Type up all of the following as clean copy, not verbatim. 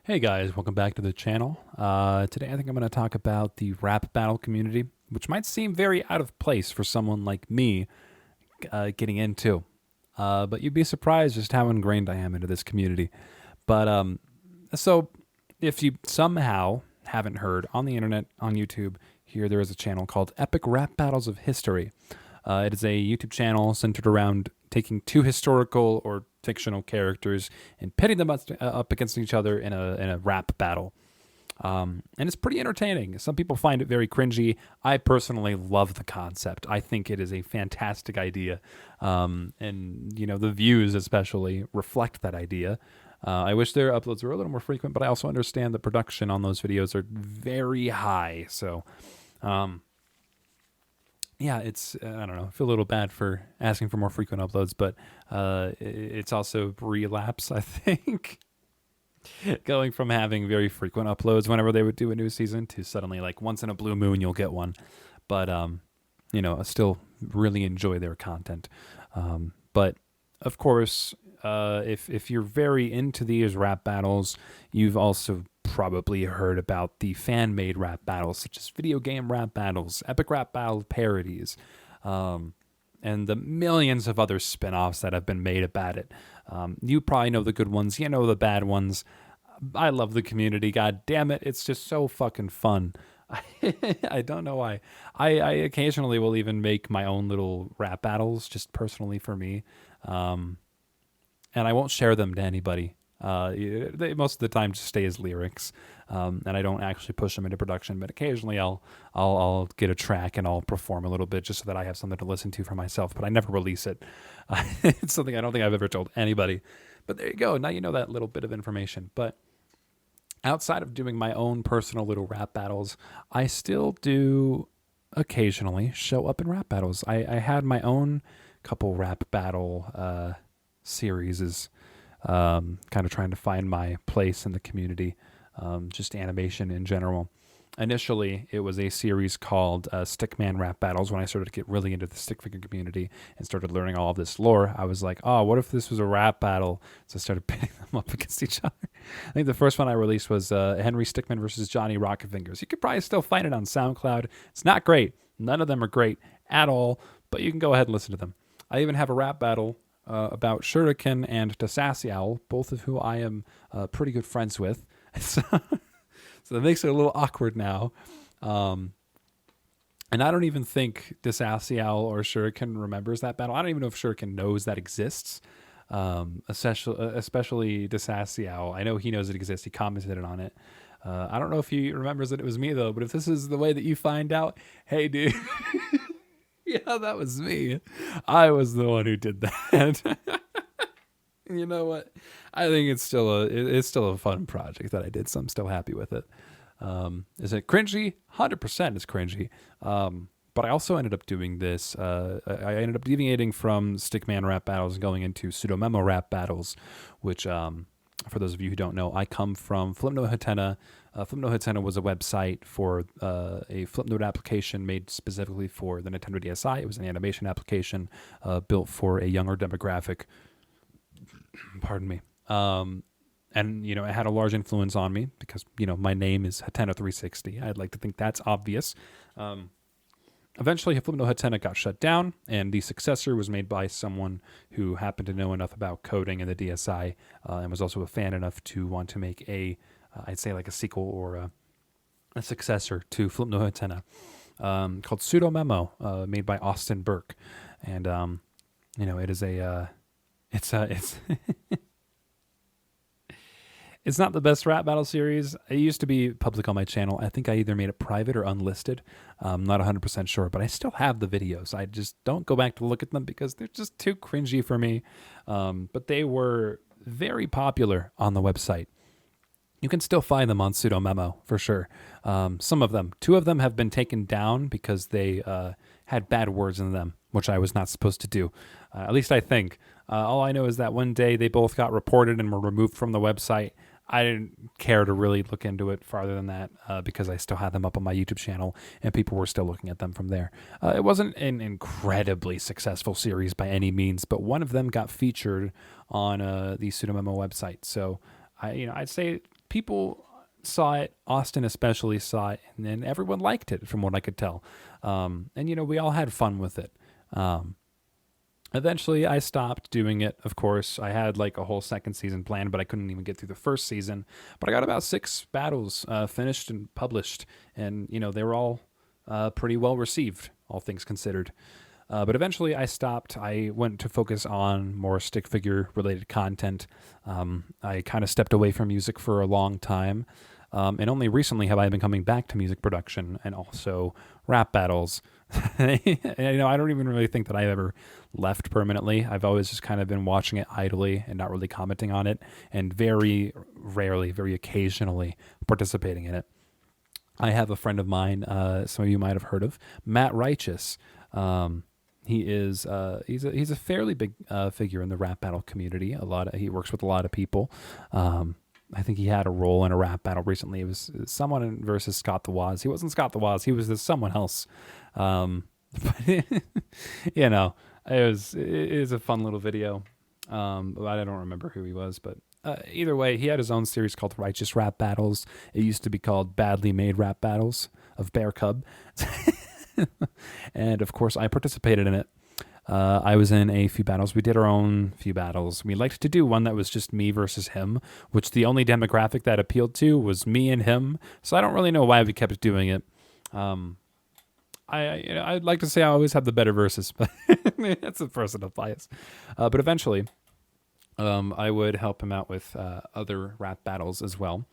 Hey guys, welcome back to the channel. Today I think I'm going to talk about the rap battle community, which might seem very out of place for someone like me getting into. But you'd be surprised just how ingrained I am into this community. But if you somehow haven't heard on the internet, on YouTube, here there is a channel called Epic Rap Battles of History. It is a YouTube channel centered around taking two historical or fictional characters and pitting them up against each other in a rap battle. And it's pretty entertaining. Some people find it very cringy. I personally love the concept. I think it is a fantastic idea. And, you know, the views especially reflect that idea. I wish their uploads were a little more frequent, but I also understand the production on those videos are very high. So, yeah, it's I don't know. I feel a little bad for asking for more frequent uploads, but it's also relapse. I think going from having very frequent uploads whenever they would do a new season to suddenly like once in a blue moon you'll get one. But you know, I still really enjoy their content. But of course, if you're very into these rap battles, you've also probably heard about the fan-made rap battles, such as video game rap battles, epic rap battle parodies, and the millions of other spin-offs that have been made about it. You probably know the good ones. You know the bad ones. I love the community. God damn it. It's just so fucking fun. I don't know why. I occasionally will even make my own little rap battles just personally for me. And I won't share them to anybody. They most of the time just stay as lyrics, and I don't actually push them into production. But occasionally, I'll get a track and I'll perform a little bit just so that I have something to listen to for myself. But I never release it. It's something I don't think I've ever told anybody. But there you go. Now you know that little bit of information. But outside of doing my own personal little rap battles, I still do occasionally show up in rap battles. I had my own couple rap battle series, kind of trying to find my place in the community, just animation in general. Initially, it was a series called Stickman Rap Battles. When I started to get really into the stick figure community and started learning all of this lore, I was like, oh, what if this was a rap battle? So I started pitting them up against each other. I think the first one I released was Henry Stickmin versus Johnny Rocket Fingers. You could probably still find it on SoundCloud. It's not great. None of them are great at all, but you can go ahead and listen to them. I even have a rap battle about Shuriken and Tassasiowl, both of who I am pretty good friends with. So that makes it a little awkward now. And I don't even think Tassasiowl or Shuriken remembers that battle. I don't even know if Shuriken knows that exists, especially Tassasiowl. I know he knows it exists. He commented on it. I don't know if he remembers that it was me, though. But if this is the way that you find out, hey, dude. Yeah, that was me. I was the one who did that. You know what? I think it's still a fun project that I did, so I'm still happy with it. Is it cringy? 100% is cringy. But I also ended up doing this. I ended up deviating from Stickman rap battles and going into Pseudomemo rap battles, which, for those of you who don't know, I come from Flipnote Hatena. Flipnote Hatena was a website for a Flipnote application made specifically for the Nintendo DSi. It was an animation application built for a younger demographic. Pardon me. And, you know, it had a large influence on me because, you know, my name is Hatena360. I'd like to think that's obvious. Eventually, Flipnote Hatena got shut down, and the successor was made by someone who happened to know enough about coding in the DSi and was also a fan enough to want to make I'd say like a sequel or a successor to Flipnote Hatena called Pseudomemo, made by Austin Burke. And, you know, it is it's it's not the best rap battle series. It used to be public on my channel. I think I either made it private or unlisted. I'm not 100% sure, but I still have the videos. I just don't go back to look at them because they're just too cringy for me. But they were very popular on the website. You can still find them on Pseudomemo for sure. Some of them. 2 of them have been taken down because they had bad words in them, which I was not supposed to do. At least I think. All I know is that one day they both got reported and were removed from the website. I didn't care to really look into it farther than that because I still had them up on my YouTube channel and people were still looking at them from there. It wasn't an incredibly successful series by any means, but one of them got featured on the Pseudomemo website. So I'd say people saw it. Austin especially saw it, and then everyone liked it, from what I could tell. And we all had fun with it. Eventually, I stopped doing it. Of course, I had like a whole second season planned, but I couldn't even get through the first season. But I got about 6 battles finished and published, and they were all pretty well received, all things considered. But eventually, I stopped. I went to focus on more stick figure related content. I kind of stepped away from music for a long time, and only recently have I been coming back to music production and also rap battles. I don't even really think that I ever left permanently. I've always just kind of been watching it idly and not really commenting on it, and very rarely, very occasionally participating in it. I have a friend of mine, some of you might have heard of, Matt Righteous. He is he's a fairly big figure in the rap battle community. He works with a lot of people. I think he had a role in a rap battle recently. It was someone versus Scott the Woz. He wasn't Scott the Woz. He was someone else. But it was a fun little video. I don't remember who he was, but either way, he had his own series called Righteous Rap Battles. It used to be called Badly Made Rap Battles of Bear Cub. And of course, I participated in it. I was in a few battles. We did our own few battles. We liked to do one that was just me versus him, which the only demographic that appealed to was me and him. So I don't really know why we kept doing it. I'd like to say I always have the better verses, but that's a personal bias. But eventually, I would help him out with other rap battles as well.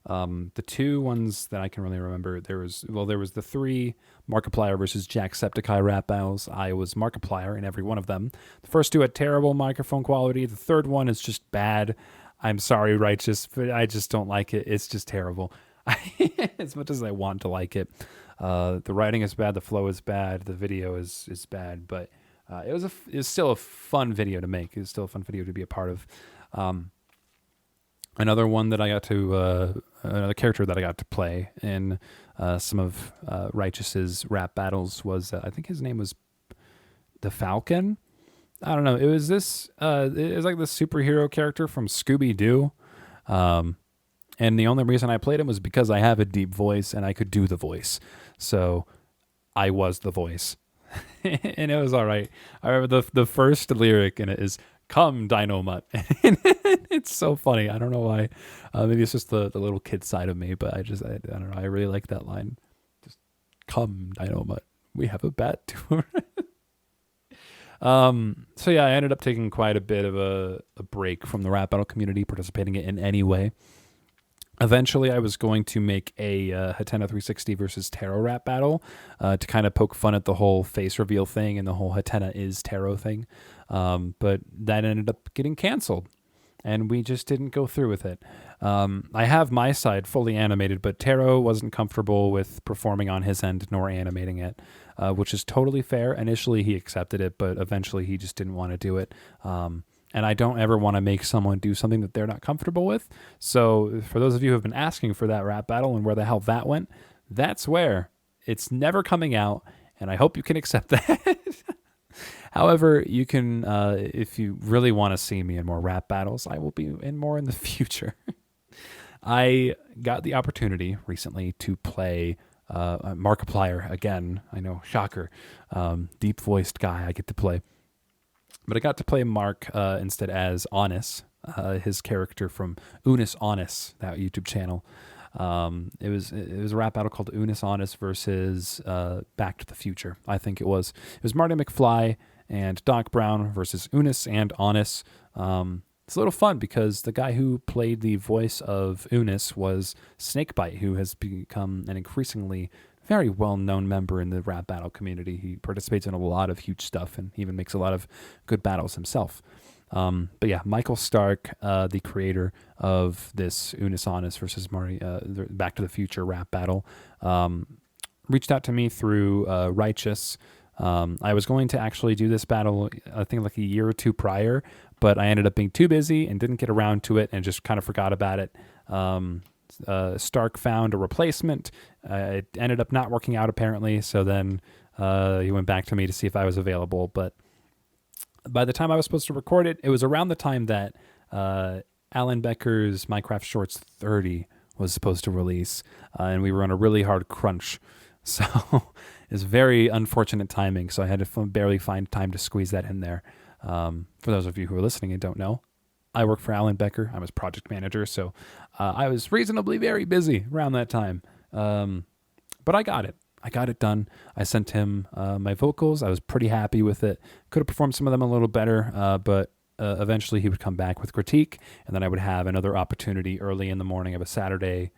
The 2 ones that I can really remember, there was the 3 Markiplier versus Jacksepticeye rap battles. I was Markiplier in every one of them. The first 2 had terrible microphone quality. The third one is just bad. I'm sorry, Righteous, but I just don't like it. It's just terrible. As much as I want to like it. The writing is bad. The flow is bad. The video is bad. But it was still a fun video to make. It was still a fun video to be a part of. Another one that I got to, another character that I got to play in some of Righteous's rap battles was, I think his name was the Falcon. I don't know. It was it was like the superhero character from Scooby-Doo. And the only reason I played him was because I have a deep voice and I could do the voice. So I was the voice. And it was all right. I remember the first lyric in it is, "Come, Dynamut." It's so funny. I don't know why. Maybe it's just the little kid side of me, but I don't know. I really like that line. Just, "Come, Dynamut. We have a bat tour." So yeah, I ended up taking quite a bit of a break from the rap battle community, participating in any way. Eventually, I was going to make a Hatena 360 versus Taro rap battle to kind of poke fun at the whole face reveal thing and the whole Hatena is Taro thing. But that ended up getting canceled, and we just didn't go through with it. I have my side fully animated, but Taro wasn't comfortable with performing on his end nor animating it, which is totally fair. Initially, he accepted it, but eventually he just didn't want to do it. And I don't ever want to make someone do something that they're not comfortable with. So for those of you who have been asking for that rap battle and where the hell that went, that's where. It's never coming out, and I hope you can accept that. However, you can, if you really want to see me in more rap battles, I will be in more in the future. I got the opportunity recently to play Markiplier again. I know, shocker. Deep-voiced guy I get to play. But I got to play Mark instead as Honest, his character from Unis Honest, that YouTube channel. It was a rap battle called Unis Honest versus Back to the Future. I think it was. It was Marty McFly and Doc Brown versus Unis and Honest. It's a little fun because the guy who played the voice of Unis was Snakebite, who has become an increasingly very well-known member in the rap battle community. He participates in a lot of huge stuff and even makes a lot of good battles himself. But yeah, Michael Stark, the creator of this Unis Honest versus Marty, Back to the Future rap battle, reached out to me through Righteous. I was going to actually do this battle, I think like a year or 2 prior, but I ended up being too busy and didn't get around to it and just kind of forgot about it. Stark found a replacement. It ended up not working out apparently, so then he went back to me to see if I was available. But by the time I was supposed to record it, it was around the time that Alan Becker's Minecraft Shorts 30 was supposed to release, and we were on a really hard crunch. So it's very unfortunate timing. So I had to barely find time to squeeze that in there. For those of you who are listening and don't know, I work for Alan Becker. I was project manager, so I was reasonably very busy around that time. But I got it. I got it done. I sent him my vocals. I was pretty happy with it. Could have performed some of them a little better, but eventually he would come back with critique, and then I would have another opportunity early in the morning of a Saturday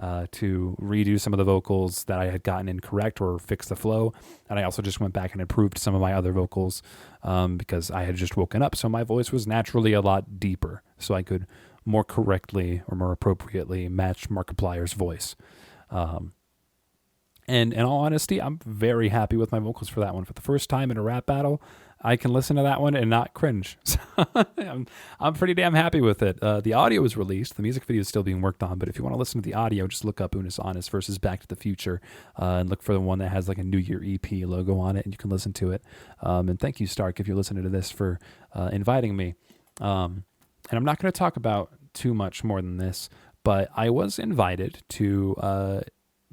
to redo some of the vocals that I had gotten incorrect or fix the flow. And I also just went back and improved some of my other vocals because I had just woken up. So my voice was naturally a lot deeper, so I could more correctly or more appropriately match Markiplier's voice. And in all honesty, I'm very happy with my vocals for that one. For the first time in a rap battle, I can listen to that one and not cringe. So I'm pretty damn happy with it. The audio was released. The music video is still being worked on. But if you want to listen to the audio, just look up Unus Annus versus Back to the Future and look for the one that has like a New Year EP logo on it, and you can listen to it. And thank you, Stark, if you're listening to this, for inviting me. And I'm not going to talk about too much more than this, but I was invited to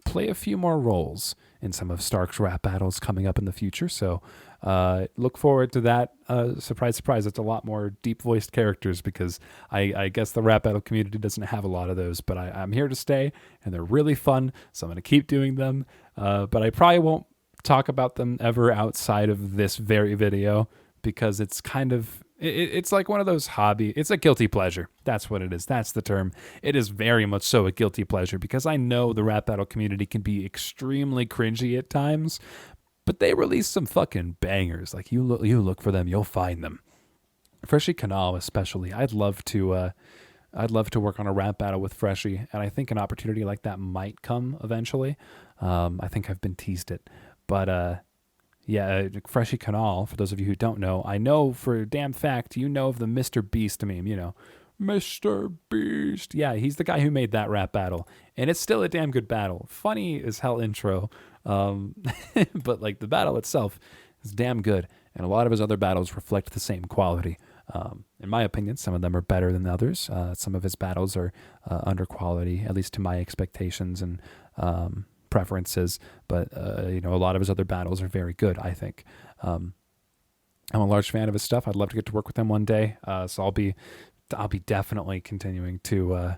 play a few more roles in some of Stark's rap battles coming up in the future. So look forward to that. Surprise, surprise. It's a lot more deep voiced characters because I guess the rap battle community doesn't have a lot of those, but I'm here to stay and they're really fun. So I'm going to keep doing them. But I probably won't talk about them ever outside of this very video because it's kind of, it's like one of those it's a guilty pleasure. That's what it is. That's the term. It is very much so a guilty pleasure because I know the rap battle community can be extremely cringy at times, but they release some fucking bangers. Like you look for them, you'll find them. Freshie Kanal especially. I'd love to work on a rap battle with Freshie, and I think an opportunity like that might come eventually. I think I've been teased it, but yeah, Freshie Kanal, for those of you who don't know, I know for a damn fact you know of the Mr. Beast meme, you know. Mr. Beast. Yeah, he's the guy who made that rap battle. And it's still a damn good battle. Funny as hell intro. But like the battle itself is damn good. And a lot of his other battles reflect the same quality. In my opinion, some of them are better than others. Some of his battles are under quality, at least to my expectations and preferences, but a lot of his other battles are very good, I think. I'm a large fan of his stuff. I'd love to get to work with him one day, so I'll be definitely continuing to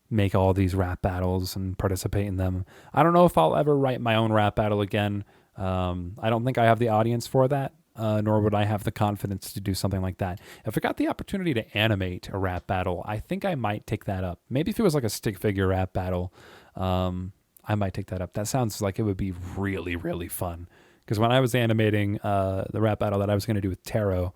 make all these rap battles and participate in them. I don't know if I'll ever write my own rap battle again. I don't think I have the audience for that, nor would I have the confidence to do something like that. If I got the opportunity to animate a rap battle, I think I might take that up. Maybe if it was like a stick figure rap battle, I might take that up. That sounds like it would be really, really fun. Because when I was animating the rap battle that I was going to do with Taro,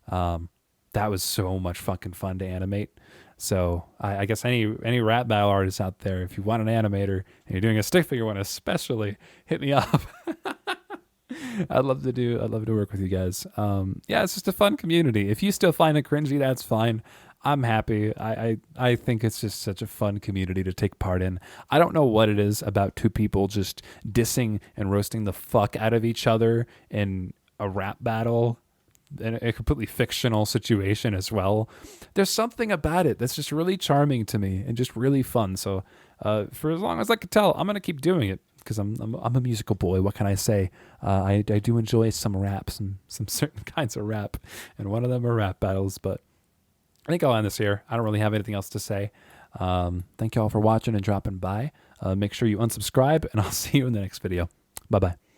that was so much fucking fun to animate. So I guess any rap battle artists out there, if you want an animator and you're doing a stick figure one especially, hit me up. I'd love to work with you guys. Yeah, it's just a fun community. If you still find it cringy, that's fine. I'm happy. I think it's just such a fun community to take part in. I don't know what it is about two people just dissing and roasting the fuck out of each other in a rap battle, in a completely fictional situation as well. There's something about it that's just really charming to me and just really fun. So for as long as I can tell, I'm going to keep doing it because I'm a musical boy. What can I say? I do enjoy some raps and some certain kinds of rap, and one of them are rap battles, but I think I'll end this here. I don't really have anything else to say. Thank you all for watching and dropping by. Make sure you unsubscribe, and I'll see you in the next video. Bye-bye.